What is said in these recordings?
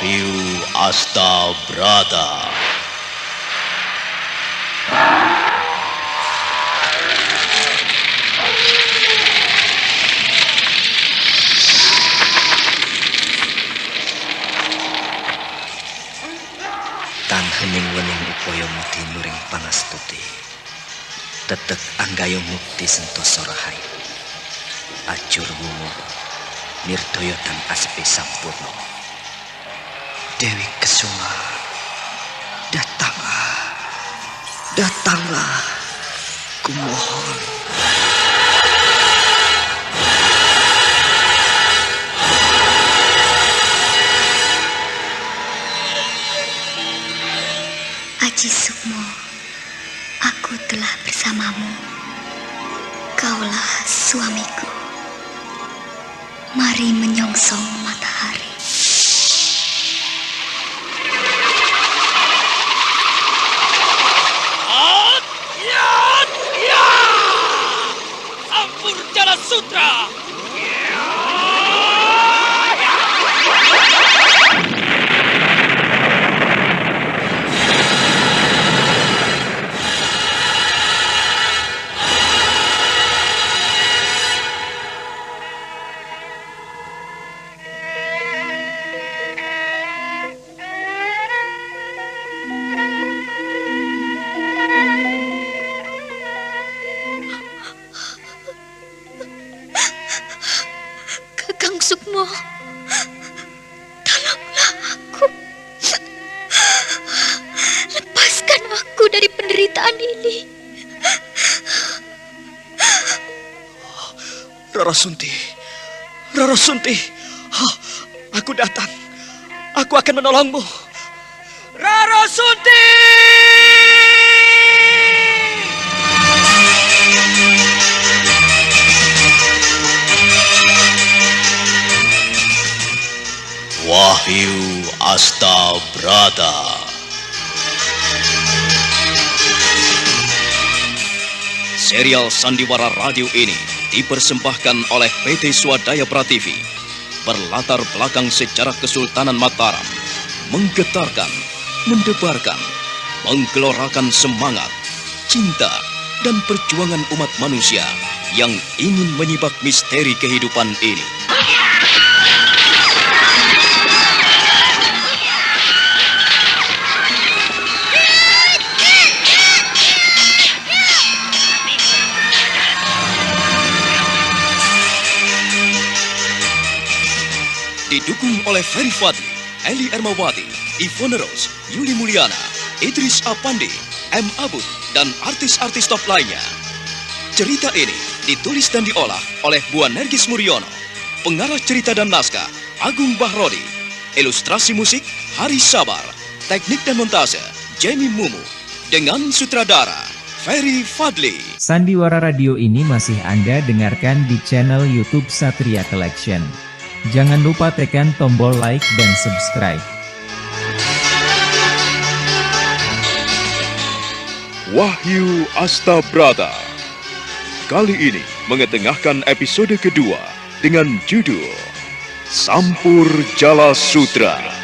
Wahyu Astabrata. Tan hening wening upaya mukti nuring pangastuti. Tetek anggayo mukti sentosa rahayu. Acur mumur nirdaya tan aspe sampurna. Dewi Kesuma, datanglah, datanglah, kumohon. Aji Sukmo, aku telah bersamamu. Kaulah suamiku. Mari menyongsong matahari. Ampur Jala Sutra. Kakang Sukmo, tolonglah aku. Lepaskan aku dari penderitaan ini. Rara Sunti, Rara Sunti, aku datang. Aku akan menolongmu. Rara Sunti! Wahyu Astabrata. Serial Sandiwara Radio ini dipersembahkan oleh PT Swadaya Prativi. Berlatar belakang sejarah Kesultanan Mataram, menggetarkan, mendebarkan, menggelorakan semangat, cinta, dan perjuangan umat manusia yang ingin menyibak misteri kehidupan ini. Didukung oleh Ferry Fadli, Eli Ermawati, Ivone Rose, Yuli Mulyana, Idris Apandi, M. Abud, dan artis-artis top lainnya. Cerita ini ditulis dan diolah oleh Bu Nergis Muriono. Pengarah cerita dan naskah Agung Bahrodi. Ilustrasi musik Haris Sabar. Teknik dan montase Jamie Mumu. Dengan sutradara Ferry Fadli. Sandiwara Radio ini masih Anda dengarkan di channel YouTube Satria Collection. Jangan lupa tekan tombol like dan subscribe. Wahyu Astabrata. Kali ini mengetengahkan episode kedua dengan judul Sampur Jala Sutra.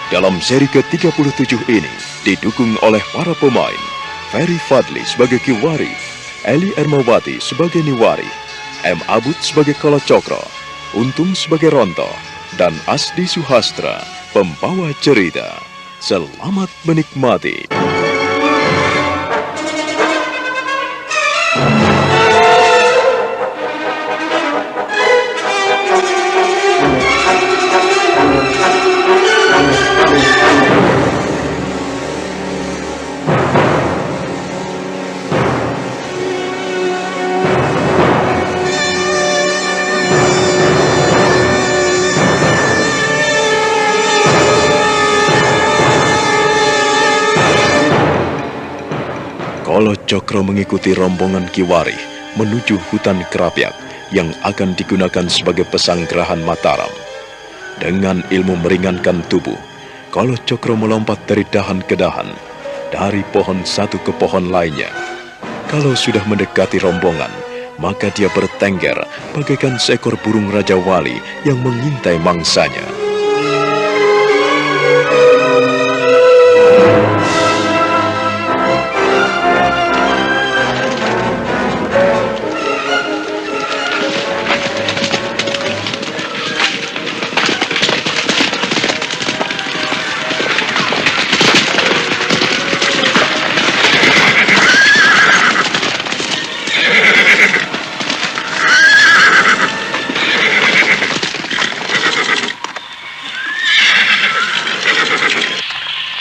Dalam seri ke-37 ini didukung oleh para pemain Ferry Fadli sebagai Kiwari, Eli Ermawati sebagai Niwari, M. Abud sebagai Kalacakra, Untung sebagai Ronto, dan Asdi Suhastra, pembawa cerita. Selamat menikmati. Kalacakra mengikuti rombongan Kiwari menuju hutan Kerapyak yang akan digunakan sebagai pesanggerahan Mataram. Dengan ilmu meringankan tubuh, Kalacakra melompat dari dahan ke dahan dari pohon satu ke pohon lainnya. Kalau sudah mendekati rombongan, maka dia bertengger bagaikan seekor burung Raja Wali yang mengintai mangsanya.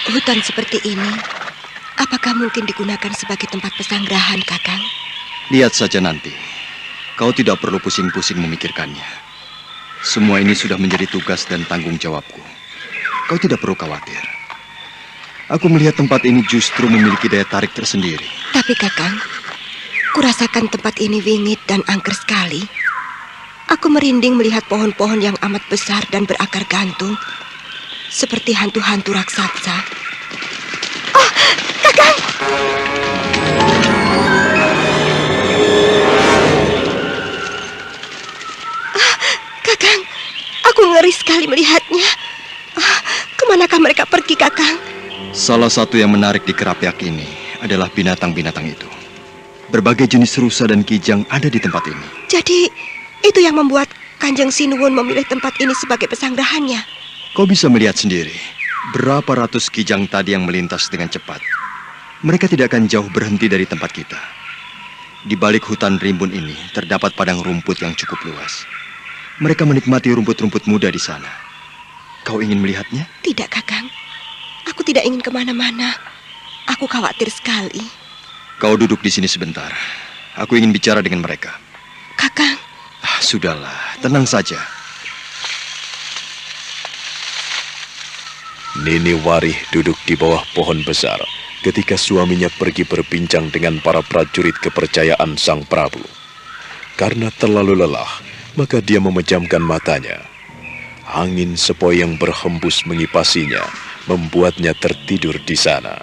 Hutan seperti ini, apakah mungkin digunakan sebagai tempat pesanggrahan, Kakang? Lihat saja nanti. Kau tidak perlu pusing-pusing memikirkannya. Semua ini sudah menjadi tugas dan tanggung jawabku. Kau tidak perlu khawatir. Aku melihat tempat ini justru memiliki daya tarik tersendiri. Tapi, Kakang, kurasakan tempat ini wingit dan angker sekali. Aku merinding melihat pohon-pohon yang amat besar dan berakar gantung, seperti hantu-hantu raksasa. Oh, Kakang! Kakang, aku ngeri sekali melihatnya. Kemanakah mereka pergi, Kakang? Salah satu yang menarik di Kerapiak ini adalah binatang-binatang itu. Berbagai jenis rusa dan kijang ada di tempat ini. Jadi, itu yang membuat Kanjeng Sinuwun memilih tempat ini sebagai pesanggrahannya. Kau bisa melihat sendiri berapa ratus kijang tadi yang melintas dengan cepat. Mereka tidak akan jauh berhenti dari tempat kita. Di balik hutan rimbun ini terdapat padang rumput yang cukup luas. Mereka menikmati rumput-rumput muda di sana. Kau ingin melihatnya? Tidak, Kakang. Aku tidak ingin kemana-mana. Aku khawatir sekali. Kau duduk di sini sebentar. Aku ingin bicara dengan mereka. Kakang. Sudahlah, tenang saja. Nini Warih duduk di bawah pohon besar ketika suaminya pergi berbincang dengan para prajurit kepercayaan Sang Prabu. Karena terlalu lelah, maka dia memejamkan matanya. Angin sepoi yang berhembus mengipasinya, membuatnya tertidur di sana.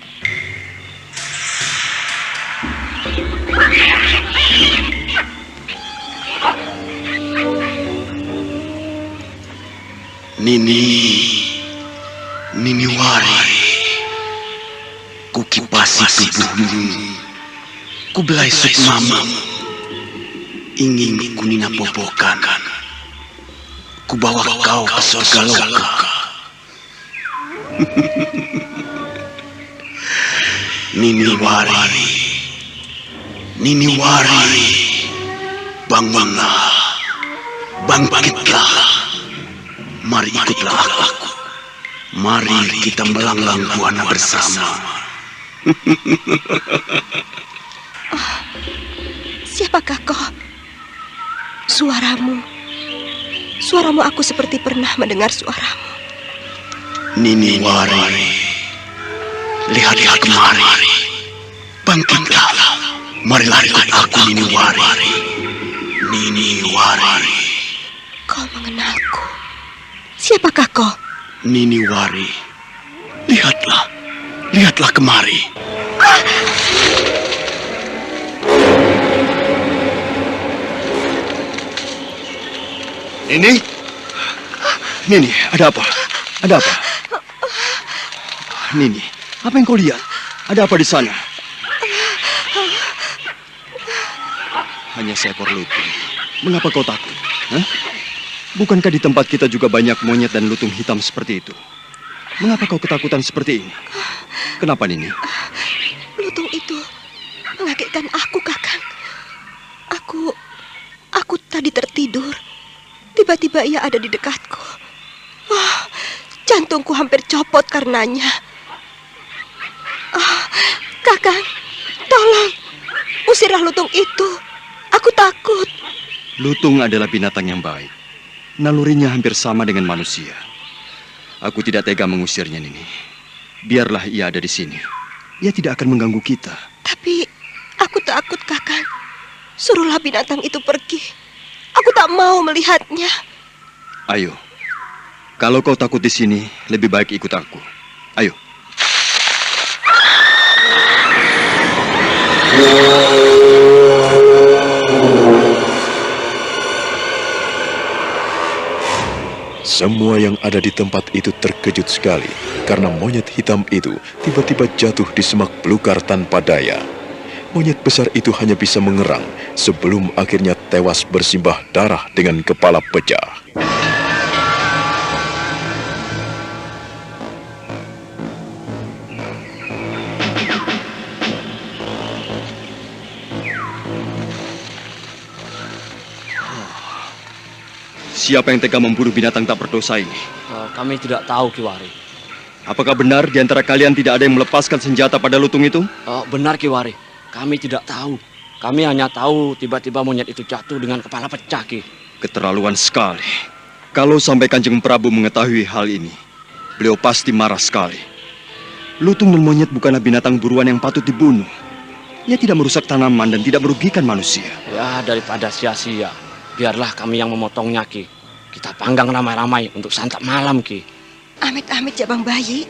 Nini Wari, kukipasi tubuhmu, kubelai sukmamu, ingin kunina popokan, kubawa kau ke surga loka. Nini Wari, bangunlah, bangkitlah, mari ikutlah aku. Mari kita melanglang buana bersama. Siapakah kau? Suaramu aku seperti pernah mendengar suaramu. Nini Wari, lihat kemari. Bangkitlah, marilah ikut aku Nini Wari. Nini Wari. Kau mengenalku. Siapakah kau? Nini Wari, lihatlah kemari. Nini, ada apa? Ada apa? Nini, apa yang kau lihat? Ada apa di sana? Hanya seekor lutung. Mengapa kau takut? Hah? Bukankah di tempat kita juga banyak monyet dan lutung hitam seperti itu? Mengapa kau ketakutan seperti ini? Kenapa, Nini? Lutung itu mengagetkan aku, Kakang. Aku tadi tertidur. Tiba-tiba ia ada di dekatku. Wah, jantungku hampir copot karenanya. Kakang, tolong usirlah lutung itu. Aku takut. Lutung adalah binatang yang baik. Nalurinya hampir sama dengan manusia. Aku tidak tega mengusirnya, Nini. Biarlah ia ada di sini. Ia tidak akan mengganggu kita. Tapi aku takut, Kakang. Suruhlah binatang itu pergi. Aku tak mau melihatnya. Ayo. Kalau kau takut di sini, lebih baik ikut aku. Ayo. Semua yang ada di tempat itu terkejut sekali karena monyet hitam itu tiba-tiba jatuh di semak belukar tanpa daya. Monyet besar itu hanya bisa mengerang sebelum akhirnya tewas bersimbah darah dengan kepala pecah. Siapa yang tega membunuh binatang tak berdosa ini? Kami tidak tahu, Kiwari. Apakah benar di antara kalian tidak ada yang melepaskan senjata pada lutung itu? Benar, Kiwari. Kami tidak tahu. Kami hanya tahu tiba-tiba monyet itu jatuh dengan kepala pecah, Ki. Keterlaluan sekali. Kalau sampai Kanjeng Prabu mengetahui hal ini, beliau pasti marah sekali. Lutung dan monyet bukanlah binatang buruan yang patut dibunuh. Ia tidak merusak tanaman dan tidak merugikan manusia. Ya, daripada sia-sia, biarlah kami yang memotongnya, Ki. Kita panggang ramai-ramai untuk santap malam, Ki. Amit-amit jabang bayi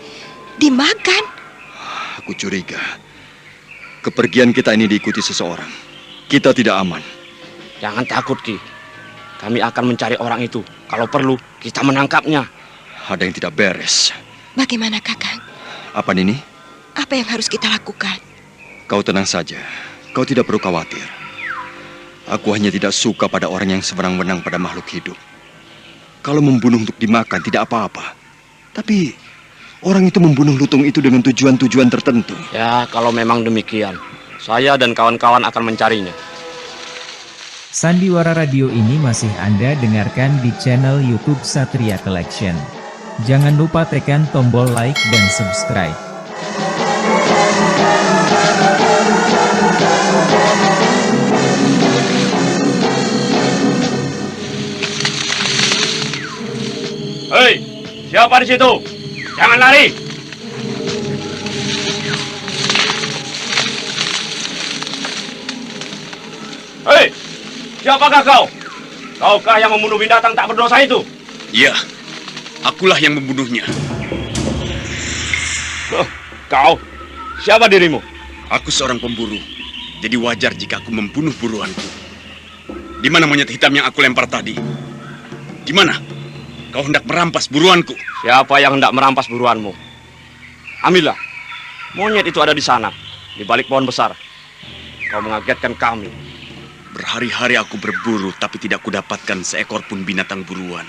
dimakan. Aku curiga kepergian kita ini diikuti seseorang. Kita tidak aman. Jangan takut, Ki. Kami akan mencari orang itu. Kalau perlu, kita menangkapnya. Ada yang tidak beres. Bagaimana, Kakang? Apa Nini? Apa yang harus kita lakukan? Kau tenang saja. Kau tidak perlu khawatir. Aku hanya tidak suka pada orang yang sewenang-wenang pada makhluk hidup. Kalau membunuh untuk dimakan tidak apa-apa. Tapi orang itu membunuh lutung itu dengan tujuan-tujuan tertentu. Ya, kalau memang demikian, saya dan kawan-kawan akan mencarinya. Sandiwara radio ini masih Anda dengarkan di channel YouTube Satria Collection. Jangan lupa tekan tombol like dan subscribe. Hei, siapa di situ? Jangan lari. Hei, siapakah kau? Kaukah yang membunuh binatang tak berdosa itu? Ya, akulah yang membunuhnya. Kau? Siapa dirimu? Aku seorang pemburu, jadi wajar jika aku membunuh buruanku. Di mana monyet hitam yang aku lempar tadi? Di mana? Kau hendak merampas buruanku. Siapa yang hendak merampas buruanmu? Ambillah. Monyet itu ada di sana, di balik pohon besar. Kau mengagetkan kami. Berhari-hari aku berburu, tapi tidak kudapatkan seekor pun binatang buruan.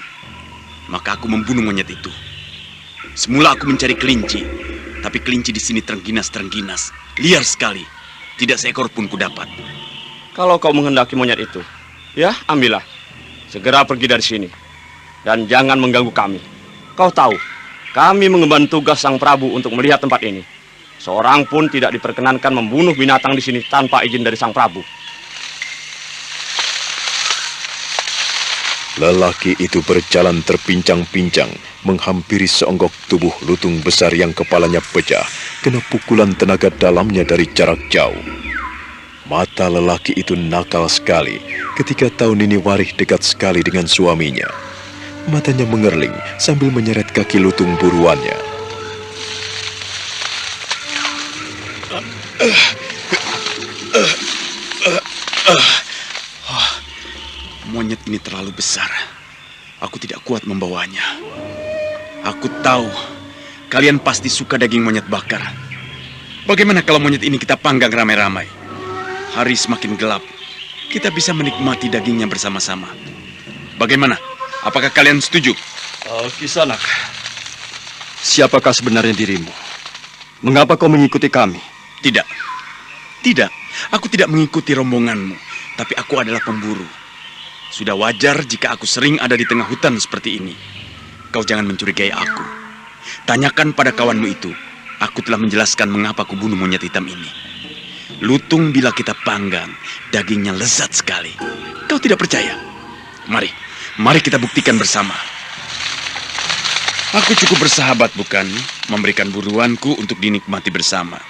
Maka aku membunuh monyet itu. Semula aku mencari kelinci, tapi kelinci di sini terengginas-terengginas, liar sekali. Tidak seekor pun kudapat. Kalau kau menghendaki monyet itu, ya ambillah. Segera pergi dari sini. Dan jangan mengganggu kami. Kau tahu, kami mengemban tugas Sang Prabu untuk melihat tempat ini. Seorang pun tidak diperkenankan membunuh binatang di sini tanpa izin dari Sang Prabu. Lelaki itu berjalan terpincang-pincang, menghampiri seonggok tubuh lutung besar yang kepalanya pecah, kena pukulan tenaga dalamnya dari jarak jauh. Mata lelaki itu nakal sekali ketika tahu Nini Warih dekat sekali dengan suaminya. Matanya mengerling sambil menyeret kaki lutung buruannya. Monyet ini terlalu besar. Aku tidak kuat membawanya. Aku tahu kalian pasti suka daging monyet bakar. Bagaimana kalau monyet ini kita panggang ramai-ramai? Hari semakin gelap, kita bisa menikmati dagingnya bersama-sama. Bagaimana? Apakah kalian setuju? Kisanak, siapakah sebenarnya dirimu? Mengapa kau mengikuti kami? Tidak. Tidak, aku tidak mengikuti rombonganmu, tapi aku adalah pemburu. Sudah wajar jika aku sering ada di tengah hutan seperti ini. Kau jangan mencurigai aku. Tanyakan pada kawanmu itu. Aku telah menjelaskan mengapa aku bunuh monyet hitam ini. Lutung bila kita panggang, dagingnya lezat sekali. Kau tidak percaya? Mari kita buktikan bersama. Aku cukup bersahabat, bukan? Memberikan buruanku untuk dinikmati bersama.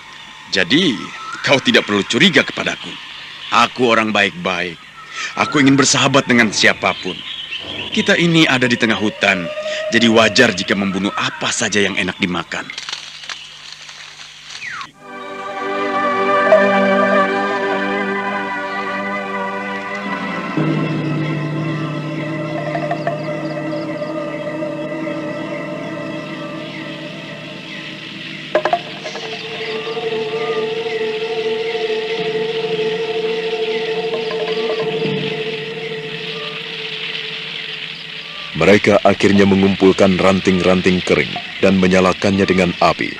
Jadi, kau tidak perlu curiga kepadaku. Aku orang baik-baik. Aku ingin bersahabat dengan siapapun. Kita ini ada di tengah hutan, jadi wajar jika membunuh apa saja yang enak dimakan. Mereka akhirnya mengumpulkan ranting-ranting kering dan menyalakannya dengan api.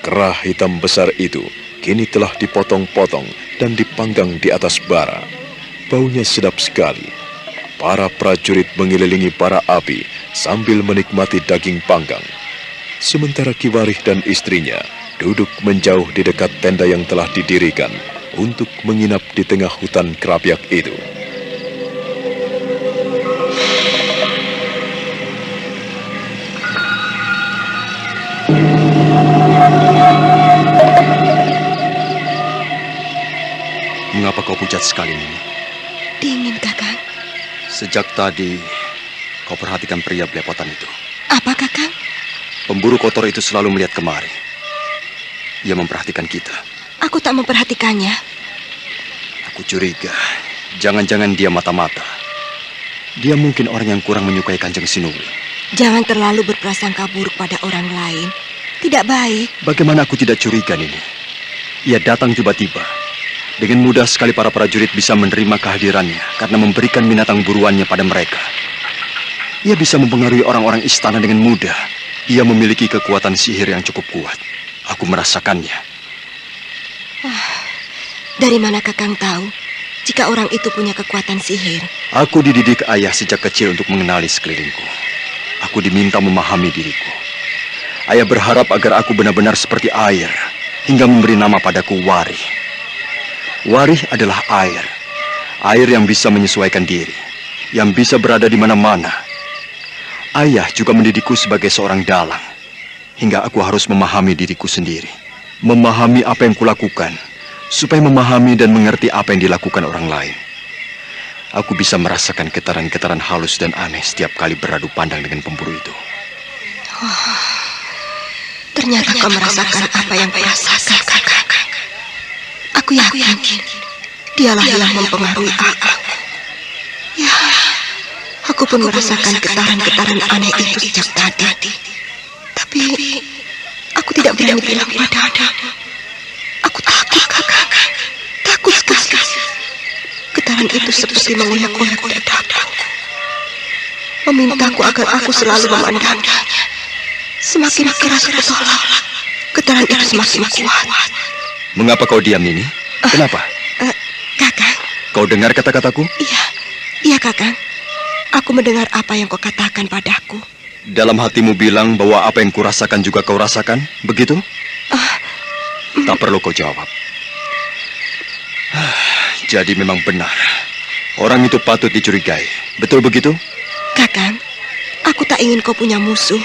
Kerah hitam besar itu kini telah dipotong-potong dan dipanggang di atas bara. Baunya sedap sekali. Para prajurit mengelilingi bara api sambil menikmati daging panggang. Sementara Ki Warih dan istrinya duduk menjauh di dekat tenda yang telah didirikan untuk menginap di tengah hutan kerapiak itu. Mengapa kau pucat sekali, Nini? Dingin, Kakang. Sejak tadi, kau perhatikan pria belepotan itu. Apa, Kakang? Pemburu kotor itu selalu melihat kemari. Ia memperhatikan kita. Aku tak memperhatikannya. Aku curiga, jangan-jangan dia mata-mata. Dia mungkin orang yang kurang menyukai Kanjeng Sinuwun. Jangan terlalu berprasangka buruk pada orang lain. Tidak baik. Bagaimana aku tidak curiga, Nini? Ia datang tiba-tiba. Dengan mudah sekali para prajurit bisa menerima kehadirannya karena memberikan binatang buruannya pada mereka. Ia bisa mempengaruhi orang-orang istana dengan mudah. Ia memiliki kekuatan sihir yang cukup kuat. Aku merasakannya. Dari mana Kakang tahu jika orang itu punya kekuatan sihir? Aku dididik ayah sejak kecil untuk mengenali sekelilingku. Aku diminta memahami diriku. Ayah berharap agar aku benar-benar seperti air, hingga memberi nama padaku Warih. Warih adalah air. Air yang bisa menyesuaikan diri, yang bisa berada di mana-mana. Ayah juga mendidikku sebagai seorang dalang, hingga aku harus memahami diriku sendiri. Memahami apa yang kulakukan, supaya memahami dan mengerti apa yang dilakukan orang lain. Aku bisa merasakan getaran-getaran halus dan aneh setiap kali beradu pandang dengan pemburu itu. Ternyata kau merasakan apa yang kurasakan, Kakang. Aku yakin dialah yang mempengaruhi aku. Ya, aku pun merasakan getaran-getaran aneh itu sejak tadi. Tapi aku tidak berani bilang padamu. Aku takut, Kakang. Takut sekali. Getaran itu seperti mengoyak-oyak dadaku. Memintaku agar aku selalu memandangnya. Semakin keras aku tolak, getaran itu semakin kuat. Mengapa kau diam, Nini? Kenapa? Kakang. Kau dengar kata-kataku? Iya, Kakang. Aku mendengar apa yang kau katakan padaku. Dalam hatimu bilang bahwa apa yang kurasakan juga kau rasakan, begitu? Tak perlu kau jawab. Jadi memang benar. Orang itu patut dicurigai. Betul begitu? Kakang, aku tak ingin kau punya musuh.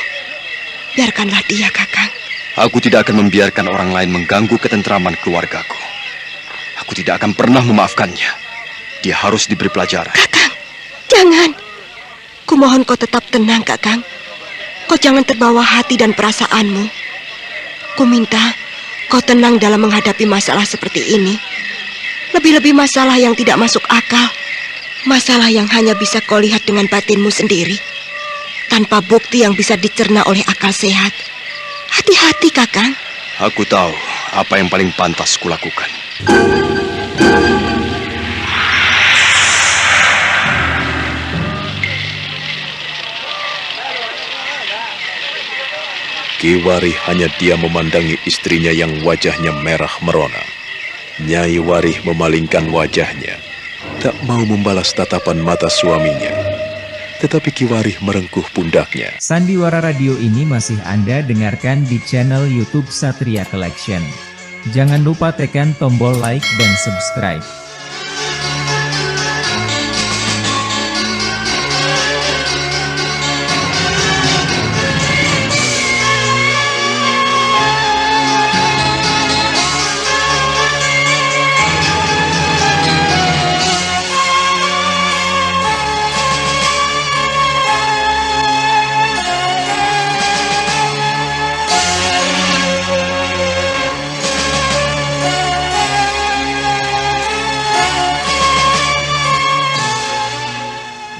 Biarkanlah dia, Kakang. Aku tidak akan membiarkan orang lain mengganggu ketentraman keluargaku. Aku tidak akan pernah memaafkannya. Dia harus diberi pelajaran. Kakang, jangan. Kumohon kau tetap tenang, Kakang. Kau jangan terbawa hati dan perasaanmu. Ku minta kau tenang dalam menghadapi masalah seperti ini. Lebih-lebih masalah yang tidak masuk akal. Masalah yang hanya bisa kau lihat dengan batinmu sendiri. Tanpa bukti yang bisa dicerna oleh akal sehat. Hati-hati, Kakang. Aku tahu apa yang paling pantas kulakukan. Ki Warih hanya diam memandangi istrinya yang wajahnya merah merona. Nyai Warih memalingkan wajahnya, tak mau membalas tatapan mata suaminya. Tetapi Ki Warih merengkuh pundaknya. Sandiwara radio ini masih Anda dengarkan di channel YouTube Satria Collection. Jangan lupa tekan tombol like dan subscribe.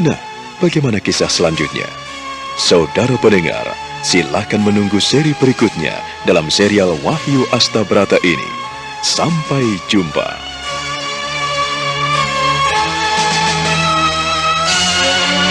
Nah, bagaimana kisah selanjutnya? Saudara pendengar, silakan menunggu seri berikutnya dalam serial Wahyu Astabrata ini. Sampai jumpa.